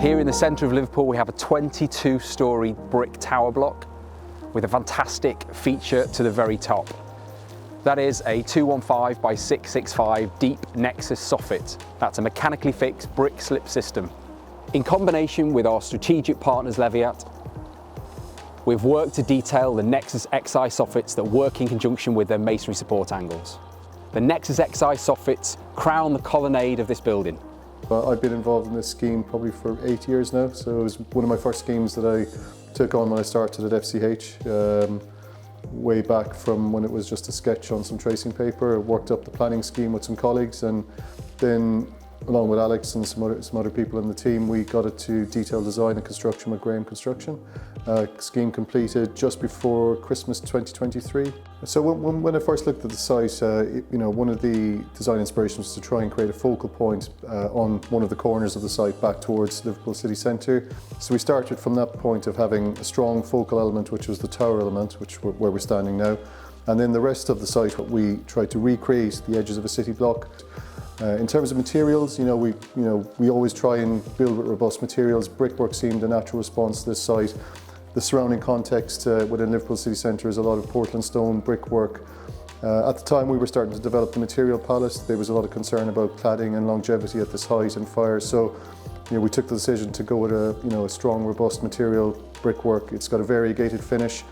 Here in the centre of Liverpool we have a 22-storey brick tower block with a fantastic feature to the very top. That is a 215 by 665 deep NEXUS soffit. That's a mechanically fixed brick slip system. In combination with our strategic partners Leviat, we've worked to detail the NEXUS XI soffits that work in conjunction with their masonry support angles. The NEXUS XI soffits crown the colonnade of this building. I've been involved in this scheme probably for 8 years now, so it was one of my first schemes that I took on when I started at FCH, way back from when it was just a sketch on some tracing paper. I worked up the planning scheme with some colleagues, and then along with Alex and some other people in the team, we got it to detailed design and construction with Graham Construction. Scheme completed just before Christmas 2023. So when I first looked at the site, one of the design inspirations was to try and create a focal point on one of the corners of the site back towards Liverpool city centre. So we started from that point of having a strong focal element, which was the tower element, where we're standing now. And then the rest of the site, we tried to recreate the edges of a city block. In terms of materials, we always try and build with robust materials. Brickwork seemed a natural response to this site. The surrounding context within Liverpool city centre is a lot of Portland stone brickwork. At the time we were starting to develop the material palette, there was a lot of concern about cladding and longevity at this height and fire. So we took the decision to go with a strong, robust material brickwork. It's got a variegated finish.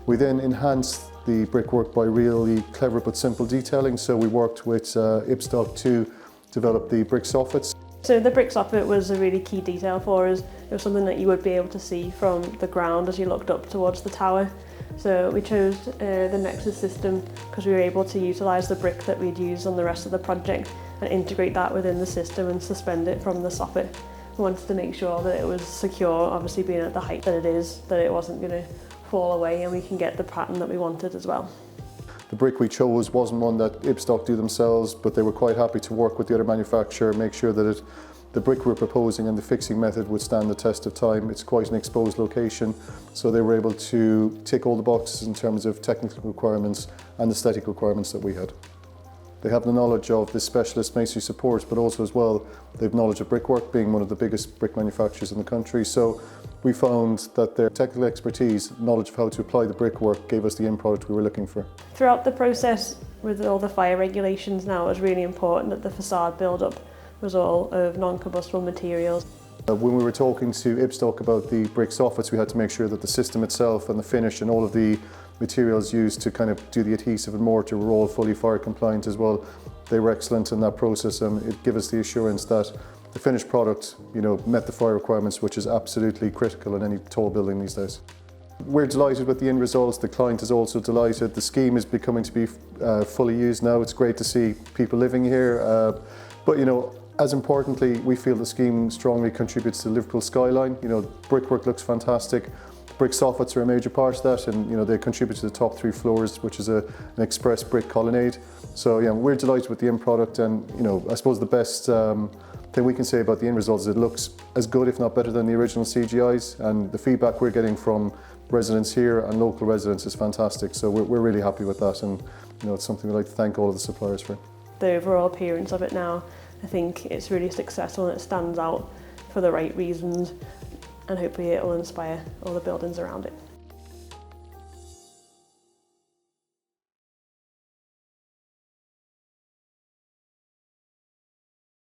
We then enhanced the brickwork by really clever but simple detailing. So we worked with Ibstock to develop the brick soffits. So the brick soffit was a really key detail for us. It was something that you would be able to see from the ground as you looked up towards the tower. So we chose the NEXUS system because we were able to utilise the brick that we'd used on the rest of the project and integrate that within the system and suspend it from the soffit. We wanted to make sure that it was secure, obviously being at the height that it is, that it wasn't going to fall away, and we can get the pattern that we wanted as well. The brick we chose wasn't one that Ibstock do themselves, but they were quite happy to work with the other manufacturer, make sure that the brick we're proposing and the fixing method would stand the test of time. It's quite an exposed location, so they were able to tick all the boxes in terms of technical requirements and aesthetic requirements that we had. They have the knowledge of the specialist masonry support, but also as well, they have knowledge of brickwork, being one of the biggest brick manufacturers in the country. So we found that their technical expertise, knowledge of how to apply the brickwork, gave us the end product we were looking for. Throughout the process, with all the fire regulations now, it was really important that the facade build-up was all of non-combustible materials. When we were talking to Ibstock about the brick soffits, we had to make sure that the system itself and the finish and all of the materials used to kind of do the adhesive and mortar were all fully fire compliant as well. They were excellent in that process, and it gave us the assurance that the finished product, met the fire requirements, which is absolutely critical in any tall building these days. We're delighted with the end results. The client is also delighted. The scheme is becoming to be fully used now. It's great to see people living here, but as importantly, we feel the scheme strongly contributes to the Liverpool skyline. Brickwork looks fantastic. Brick soffits are a major part of that, and they contribute to the top 3 floors, which is an express brick colonnade. So we're delighted with the end product, and I suppose the best thing we can say about the end result is it looks as good, if not better, than the original CGIs, and the feedback we're getting from residents here and local residents is fantastic. So we're really happy with that, and it's something we'd like to thank all of the suppliers for. The overall appearance of it now, I think it's really successful and it stands out for the right reasons, and hopefully it will inspire all the buildings around it.